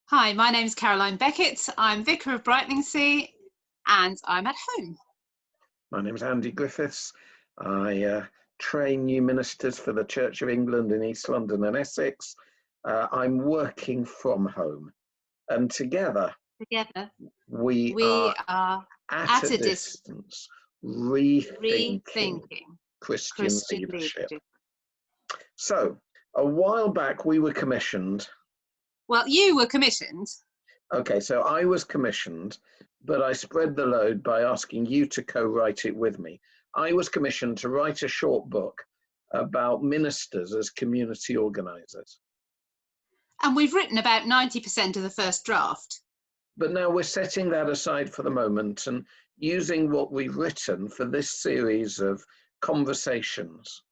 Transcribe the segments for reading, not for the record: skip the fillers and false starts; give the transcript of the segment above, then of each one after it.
Hi, my name is Caroline Beckett. I'm Vicar of Brightlingsea and I'm at home. My name is Andy Griffiths. I train new ministers for the Church of England in East London and Essex. I'm working from home, and together we are at a distance rethinking Christian leadership. So, a while back we were commissioned. Well, you were commissioned. Okay, so I was commissioned, but I spread the load by asking you to co-write it with me. I was commissioned to write a short book about ministers as community organisers. And we've written about 90% of the first draft. But now we're setting that aside for the moment and using what we've written for this series of conversations.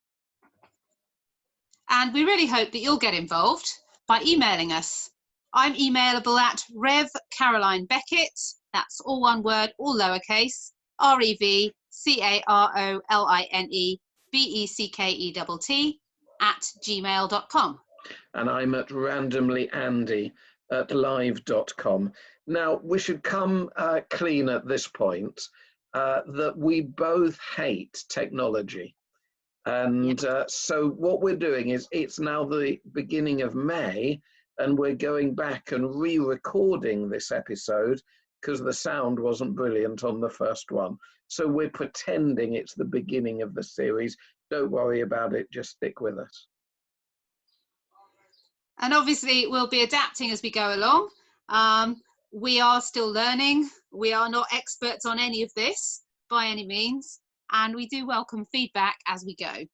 And we really hope that you'll get involved by emailing us. I'm emailable at revcarolinebeckett, that's all one word, all lowercase, REVCAROLINEBECKETT @gmail.com. And I'm at randomlyandy@live.com. Now, we should come clean at this point that we both hate technology. And so what we're doing is, it's now the beginning of May, and we're going back and re-recording this episode because the sound wasn't brilliant on the first one. So we're pretending it's the beginning of the series. Don't worry about it, just stick with us. And obviously we'll be adapting as we go along. We are still learning. We are not experts on any of this by any means, and we do welcome feedback as we go.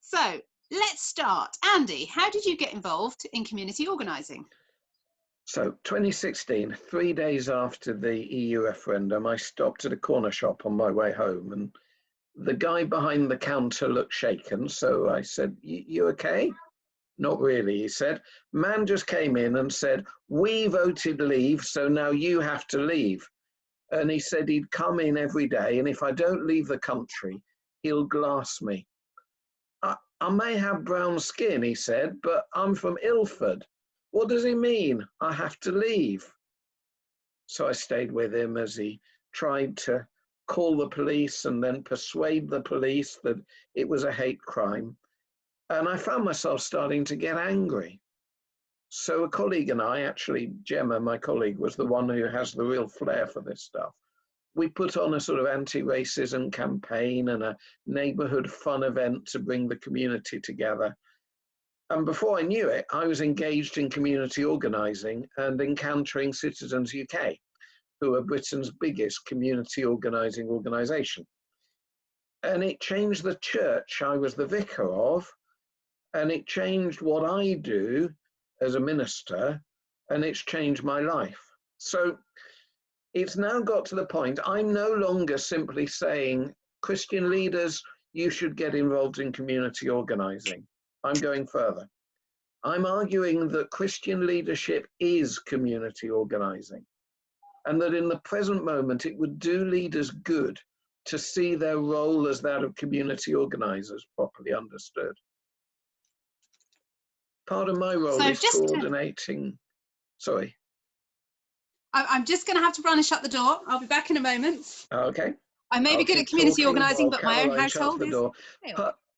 So let's start. Andy, how did you get involved in community organising? So 2016, 3 days after the EU referendum, I stopped at a corner shop on my way home, and the guy behind the counter looked shaken. So I said, you okay? Not really, he said. Man just came in and said, we voted leave, so now you have to leave. And he said he'd come in every day, and if I don't leave the country, he'll glass me. I may have brown skin, he said, but I'm from Ilford. What does he mean? I have to leave. So I stayed with him as he tried to call the police and then persuade the police that it was a hate crime. And I found myself starting to get angry. So a colleague and I, actually Gemma, my colleague, was the one who has the real flair for this stuff. We put on a sort of anti-racism campaign and a neighbourhood fun event to bring the community together. And before I knew it, I was engaged in community organising and encountering Citizens UK, who are Britain's biggest community organising organisation. And it changed the church I was the vicar of, and it changed what I do as a minister, and it's changed my life. So it's now got to the point, I'm no longer simply saying, Christian leaders, you should get involved in community organising. I'm going further. I'm arguing that Christian leadership is community organising, and that in the present moment, it would do leaders good to see their role as that of community organisers properly understood. Part of my role is coordinating. Sorry. I'm just going to have to run and shut the door. I'll be back in a moment. Okay. I may be good at community organising, but my own household is...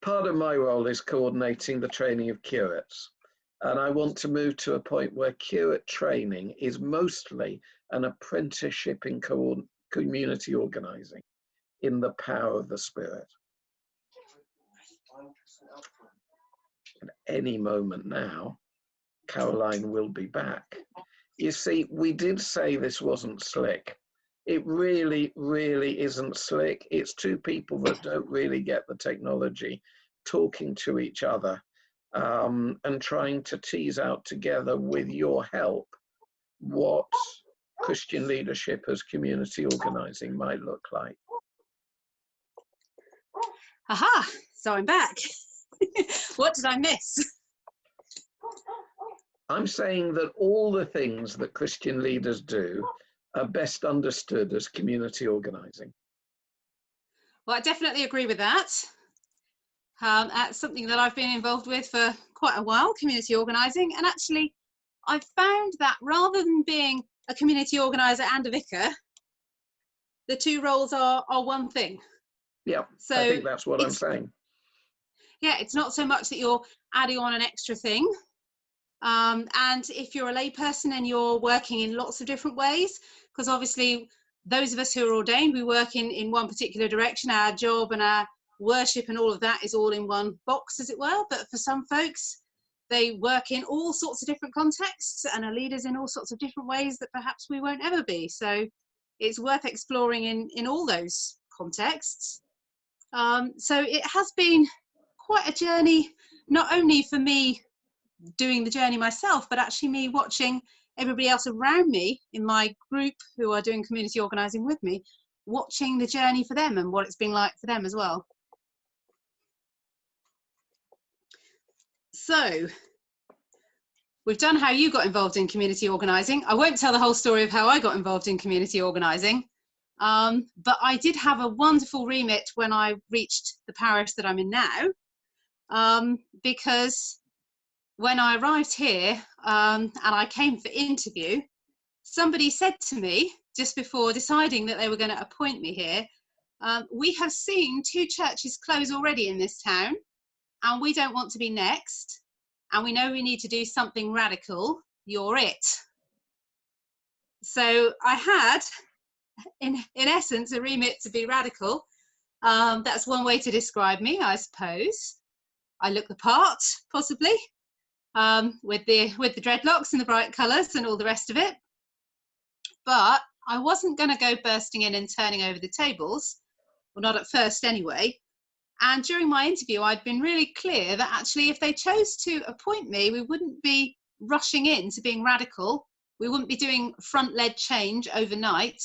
Part of my role is coordinating the training of curates. And I want to move to a point where curate training is mostly an apprenticeship in community organising in the power of the Spirit. At any moment now, Caroline will be back. You see, we did say this wasn't slick. It really, really isn't slick. It's two people that don't really get the technology talking to each other and trying to tease out together, with your help, what Christian leadership as community organising might look like. Aha, so I'm back. What did I miss? I'm saying that all the things that Christian leaders do are best understood as community organising. Well, I definitely agree with that. That's something that I've been involved with for quite a while, community organising, and actually I've found that rather than being a community organizer and a vicar, the two roles are one thing. Yeah, So I think that's what I'm saying. Yeah, it's not so much that you're adding on an extra thing. And if you're a layperson and you're working in lots of different ways, because obviously those of us who are ordained, we work in one particular direction, our job and our worship and all of that is all in one box, as it were. But for some folks, they work in all sorts of different contexts and are leaders in all sorts of different ways that perhaps we won't ever be. So it's worth exploring in all those contexts. So it has been quite a journey, not only for me doing the journey myself, but actually me watching everybody else around me in my group who are doing community organising with me, watching the journey for them and what it's been like for them as well. So we've done how you got involved in community organising. I won't tell the whole story of how I got involved in community organising, but I did have a wonderful remit when I reached the parish that I'm in now, because when I arrived here and I came for interview, somebody said to me just before deciding that they were going to appoint me here, we have seen 2 churches close already in this town and we don't want to be next, and we know we need to do something radical. You're it. So I had, in essence, a remit to be radical. That's one way to describe me, I suppose. I look the part, possibly. With the dreadlocks and the bright colours and all the rest of it. But I wasn't going to go bursting in and turning over the tables, well, not at first anyway. And during my interview, I'd been really clear that actually if they chose to appoint me, we wouldn't be rushing into being radical. We wouldn't be doing front-led change overnight,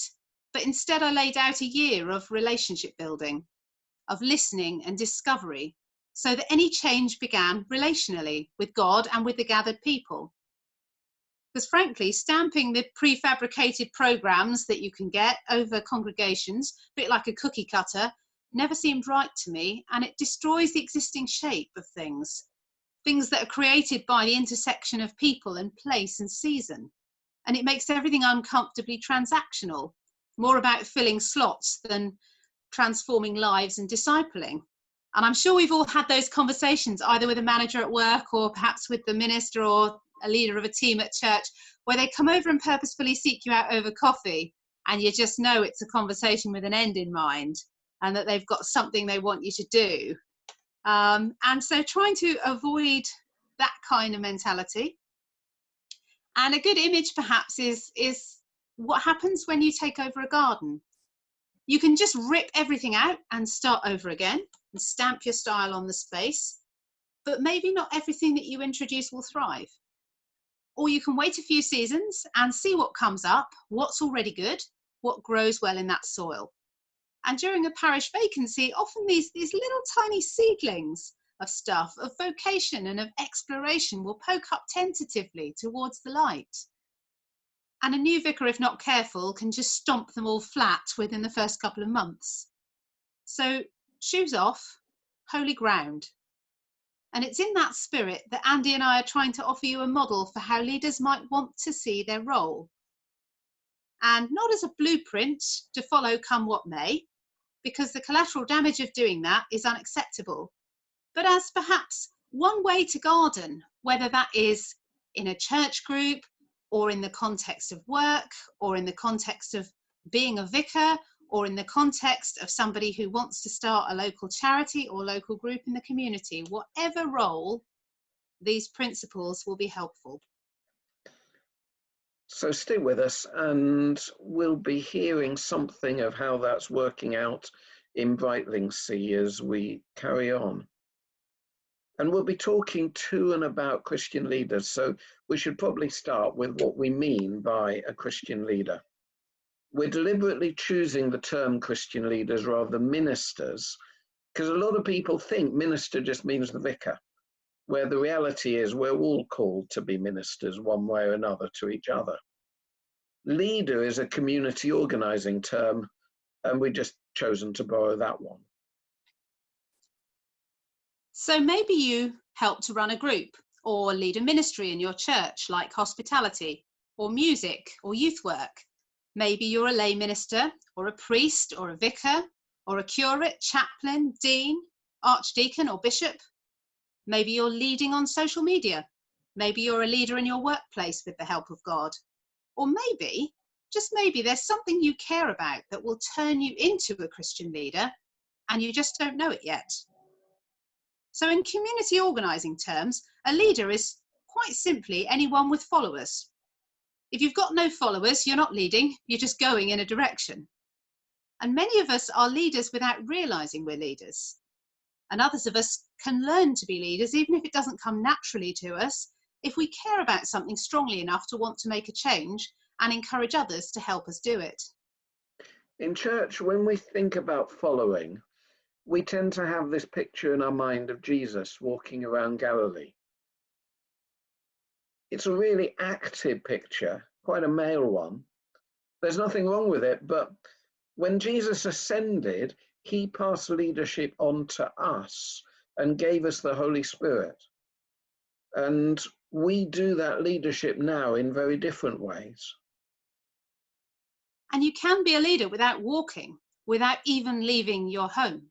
but instead I laid out a year of relationship building, of listening and discovery, so that any change began relationally with God and with the gathered people. Because frankly, stamping the prefabricated programs that you can get over congregations, a bit like a cookie cutter, never seemed right to me, and it destroys the existing shape of things that are created by the intersection of people and place and season. And it makes everything uncomfortably transactional, more about filling slots than transforming lives and discipling. And I'm sure we've all had those conversations, either with a manager at work or perhaps with the minister or a leader of a team at church, where they come over and purposefully seek you out over coffee, and you just know it's a conversation with an end in mind and that they've got something they want you to do. And so trying to avoid that kind of mentality. And a good image perhaps is what happens when you take over a garden. You can just rip everything out and start over again and stamp your style on the space, but maybe not everything that you introduce will thrive. Or you can wait a few seasons and see what comes up, what's already good, what grows well in that soil. And during a parish vacancy, often these little tiny seedlings of stuff, of vocation and of exploration, will poke up tentatively towards the light. And a new vicar, if not careful, can just stomp them all flat within the first couple of months. So shoes off, holy ground. And it's in that spirit that Andy and I are trying to offer you a model for how leaders might want to see their role. And not as a blueprint to follow come what may, because the collateral damage of doing that is unacceptable, but as perhaps one way to garden, whether that is in a church group or in the context of work or in the context of being a vicar or in the context of somebody who wants to start a local charity or local group in the community. Whatever role, these principles will be helpful. So stay with us and we'll be hearing something of how that's working out in Brightlingsea as we carry on. And we'll be talking to and about Christian leaders, so we should probably start with what we mean by a Christian leader. We're deliberately choosing the term Christian leaders rather than ministers, because a lot of people think minister just means the vicar, where the reality is we're all called to be ministers one way or another to each other. Leader is a community organizing term, and we've just chosen to borrow that one. So maybe you help to run a group, or lead a ministry in your church, like hospitality or music or youth work. Maybe you're a lay minister or a priest or a vicar or a curate, chaplain, dean, archdeacon or bishop. Maybe you're leading on social media. Maybe you're a leader in your workplace with the help of God. Or maybe, just maybe, there's something you care about that will turn you into a Christian leader and you just don't know it yet. So in community organising terms, a leader is quite simply anyone with followers. If you've got no followers, you're not leading, you're just going in a direction. And many of us are leaders without realising we're leaders. And others of us can learn to be leaders, even if it doesn't come naturally to us, if we care about something strongly enough to want to make a change and encourage others to help us do it. In church, when we think about following, we tend to have this picture in our mind of Jesus walking around Galilee. It's a really active picture, quite a male one. There's nothing wrong with it, but when Jesus ascended, he passed leadership on to us and gave us the Holy Spirit. And we do that leadership now in very different ways. And you can be a leader without walking, without even leaving your home.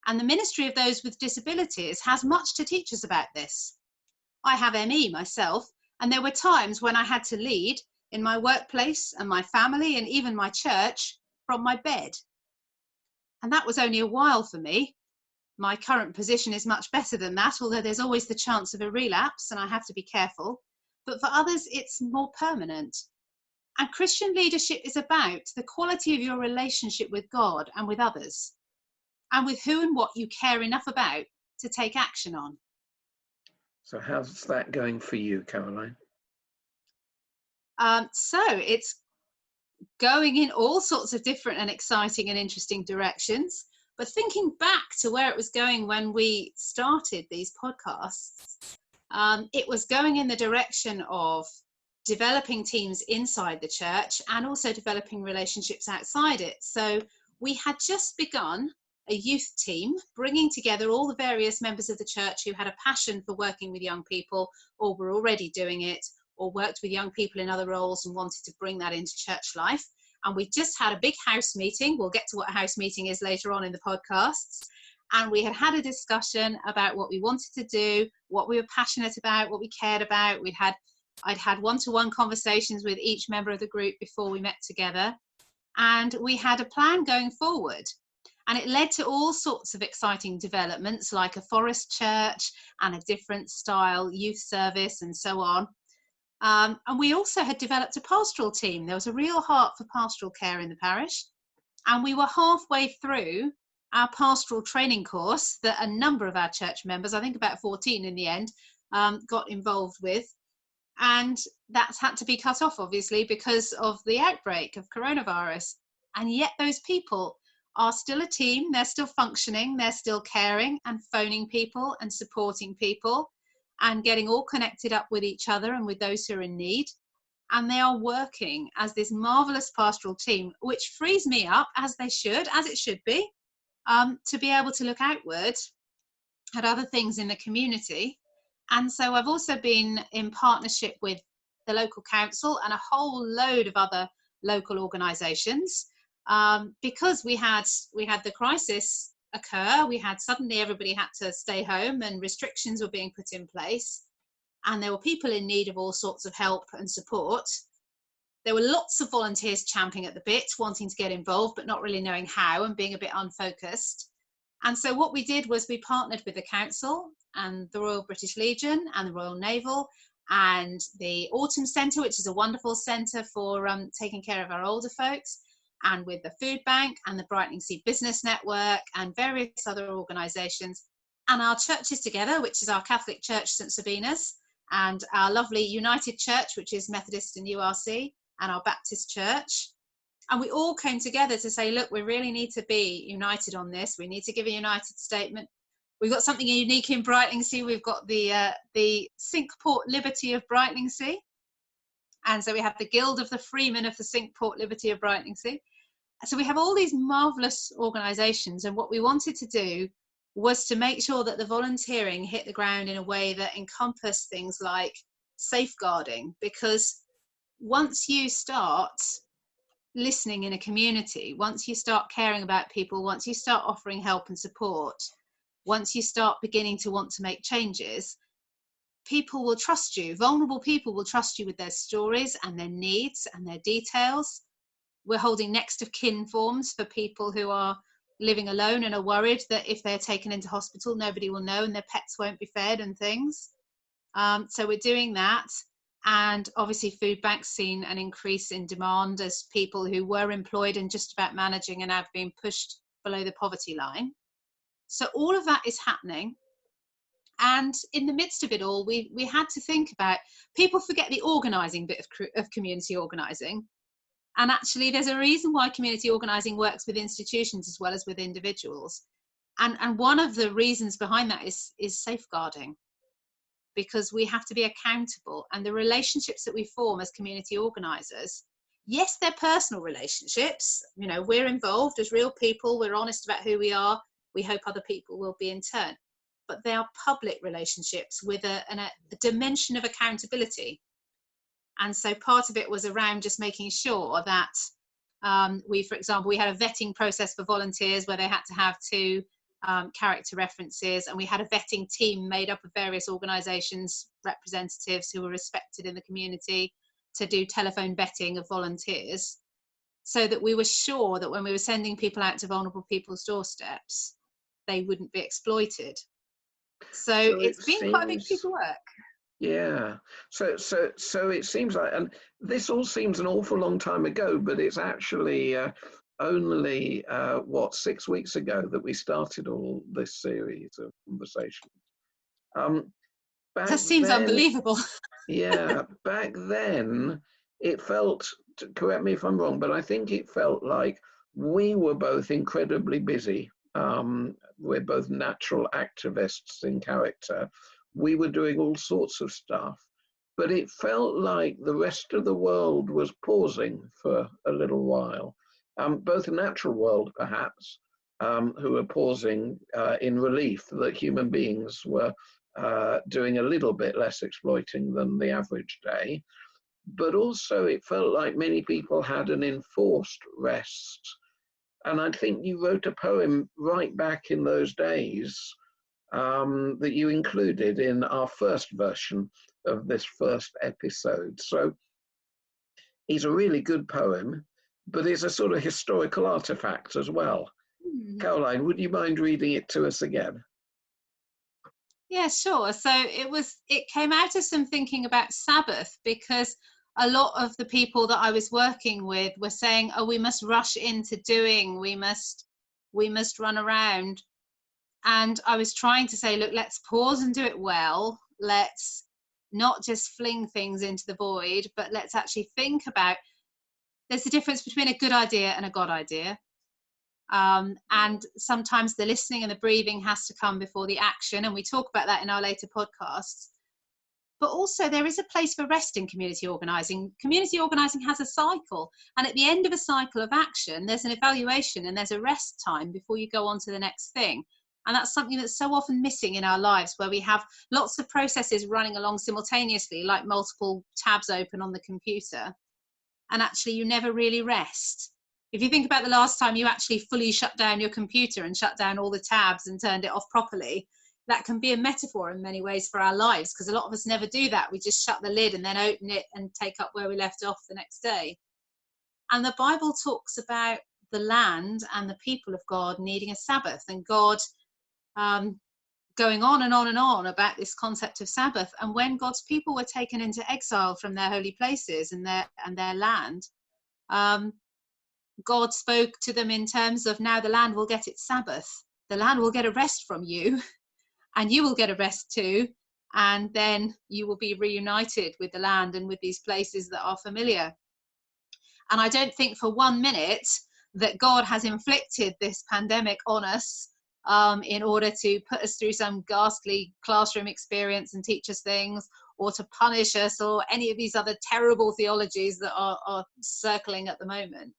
And the ministry of those with disabilities has much to teach us about this. I have ME myself, and there were times when I had to lead in my workplace and my family and even my church from my bed. And that was only a while for me. My current position is much better than that, although there's always the chance of a relapse and I have to be careful. But for others, it's more permanent. And Christian leadership is about the quality of your relationship with God and with others, and with who and what you care enough about to take action on. So how's that going for you, Caroline? So it's going in all sorts of different and exciting and interesting directions. But thinking back to where it was going when we started these podcasts, it was going in the direction of developing teams inside the church and also developing relationships outside it. So we had just begun a youth team, bringing together all the various members of the church who had a passion for working with young people, or were already doing it, or worked with young people in other roles and wanted to bring that into church life. And we just had a big house meeting. We'll get to what a house meeting is later on in the podcasts. And we had a discussion about what we wanted to do, what we were passionate about, what we cared about. I'd had one-to-one conversations with each member of the group before we met together. And we had a plan going forward. And it led to all sorts of exciting developments, like a forest church and a different style youth service and so on. And we also had developed a pastoral team. There was a real heart for pastoral care in the parish. And we were halfway through our pastoral training course that a number of our church members, I think about 14 in the end, got involved with. And that's had to be cut off, obviously, because of the outbreak of coronavirus. And yet those people are still a team. They're still functioning. They're still caring and phoning people and supporting people and getting all connected up with each other and with those who are in need. And they are working as this marvelous pastoral team, which frees me up, as they should, as it should be, to be able to look outward at other things in the community. And so I've also been in partnership with the local council and a whole load of other local organisations, because we had the crisis occur. We had suddenly everybody had to stay home and restrictions were being put in place, and there were people in need of all sorts of help and support. There were lots of volunteers champing at the bit, wanting to get involved but not really knowing how and being a bit unfocused. And so what we did was we partnered with the council and the Royal British Legion and the Royal Naval and the Autumn Centre, which is a wonderful centre for taking care of our older folks, and with the Food Bank and the Brightening Sea Business Network and various other organisations, and our churches together, which is our Catholic Church St Sabina's, and our lovely United Church, which is Methodist and URC, and our Baptist Church. And we all came together to say, look, we really need to be united on this. We need to give a united statement. We've got something unique in Brightening Sea. We've got the Cinque Port Liberty of Brightening Sea. And so we have the Guild of the Freemen of the Cinque Port Liberty of Brightening Sea. So we have all these marvellous organisations, and what we wanted to do was to make sure that the volunteering hit the ground in a way that encompassed things like safeguarding, because once you start listening in a community, once you start caring about people, once you start offering help and support, once you start beginning to want to make changes, people will trust you. Vulnerable people will trust you with their stories and their needs and their details. We're holding next of kin forms for people who are living alone and are worried that if they're taken into hospital, nobody will know and their pets won't be fed and things. So we're doing that. And obviously food banks seen an increase in demand as people who were employed and just about managing and have been pushed below the poverty line. So all of that is happening. And in the midst of it all, we had to think about, people forget the organising bit of community organising. And actually, there's a reason why community organising works with institutions as well as with individuals. And one of the reasons behind that is safeguarding, because we have to be accountable. And the relationships that we form as community organisers, yes, they're personal relationships. You know, we're involved as real people. We're honest about who we are. We hope other people will be in turn. But they are public relationships with a dimension of accountability. And so part of it was around just making sure that for example, we had a vetting process for volunteers where they had to have 2 character references, and we had a vetting team made up of various organisations, representatives who were respected in the community, to do telephone vetting of volunteers, so that we were sure that when we were sending people out to vulnerable people's doorsteps, they wouldn't be exploited. So it's been quite a big piece of work. Yeah. So it seems like, and this all seems an awful long time ago, but it's actually only 6 weeks ago that we started all this series of conversations. That seems unbelievable. Yeah, back then it felt, correct me if I'm wrong, but I think it felt like we were both incredibly busy. We're both natural activists in character. We were doing all sorts of stuff, but it felt like the rest of the world was pausing for a little while. Both the natural world, perhaps, who were pausing in relief that human beings were doing a little bit less exploiting than the average day. But also it felt like many people had an enforced rest. And I think you wrote a poem right back in those days that you included in our first version of this first episode. So it's a really good poem, but it's a sort of historical artifact as well. Caroline, would you mind reading it to us again? Yeah, sure. So it came out of some thinking about Sabbath, because a lot of the people that I was working with were saying, oh, we must rush into doing, we must run around. And I was trying to say, look, let's pause and do it well. Let's not just fling things into the void, but let's actually think about, there's a difference between a good idea and a God idea. And sometimes the listening and the breathing has to come before the action. And we talk about that in our later podcasts. But also there is a place for rest in community organising. Community organising has a cycle. And at the end of a cycle of action, there's an evaluation and there's a rest time before you go on to the next thing. And that's something that's so often missing in our lives, where we have lots of processes running along simultaneously, like multiple tabs open on the computer. And actually you never really rest. If you think about the last time you actually fully shut down your computer and shut down all the tabs and turned it off properly, that can be a metaphor in many ways for our lives, because a lot of us never do that. We just shut the lid and then open it and take up where we left off the next day. And the Bible talks about the land and the people of God needing a Sabbath, and God going on and on and on about this concept of Sabbath. And when God's people were taken into exile from their holy places and their land, God spoke to them in terms of, now the land will get its Sabbath. The land will get a rest from you, and you will get a rest too. And then you will be reunited with the land and with these places that are familiar. And I don't think for 1 minute that God has inflicted this pandemic on us in order to put us through some ghastly classroom experience and teach us things, or to punish us, or any of these other terrible theologies that are circling at the moment.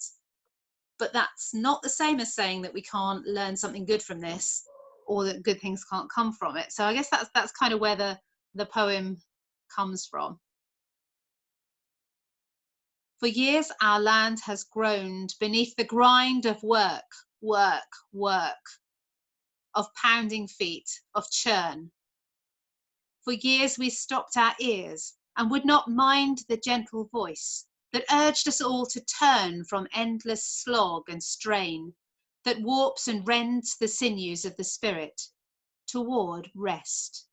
But that's not the same as saying that we can't learn something good from this, or that good things can't come from it. So I guess that's kind of where the poem comes from. For years our land has groaned beneath the grind of work, work, work, of pounding feet, of churn. For years we stopped our ears and would not mind the gentle voice that urged us all to turn from endless slog and strain that warps and rends the sinews of the spirit toward rest.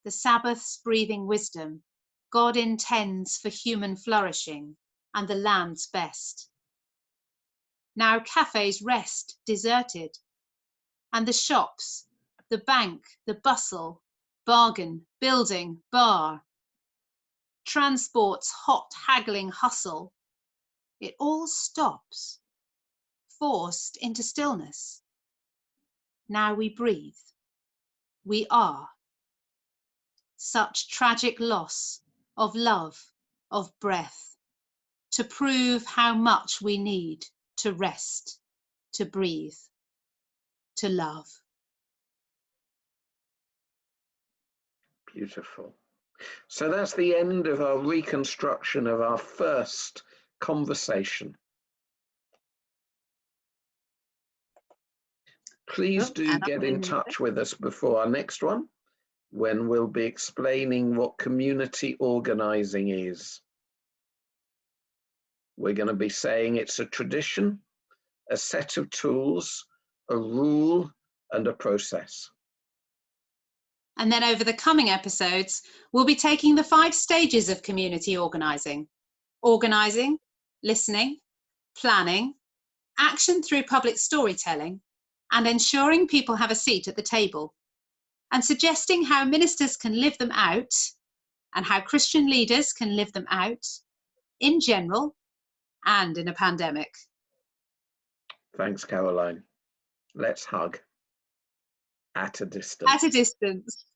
The Sabbath's breathing wisdom God intends for human flourishing and the land's best. Now cafes rest deserted, and the shops, the bank, the bustle, bargain, building, bar, transport's hot haggling hustle, it all stops, forced into stillness. Now we breathe, we are. Such tragic loss of love, of breath, to prove how much we need to rest, to breathe, to love. Beautiful. So that's the end of our reconstruction of our first conversation. Please do get in touch with us before our next one, when we'll be explaining what community organizing is. We're going to be saying it's a tradition, a set of tools, a rule, and a process. And then over the coming episodes, we'll be taking the 5 stages of community organising: organising, listening, planning, action through public storytelling, and ensuring people have a seat at the table, and suggesting how ministers can live them out and how Christian leaders can live them out in general and in a pandemic. Thanks, Caroline. Let's hug at a distance. At a distance.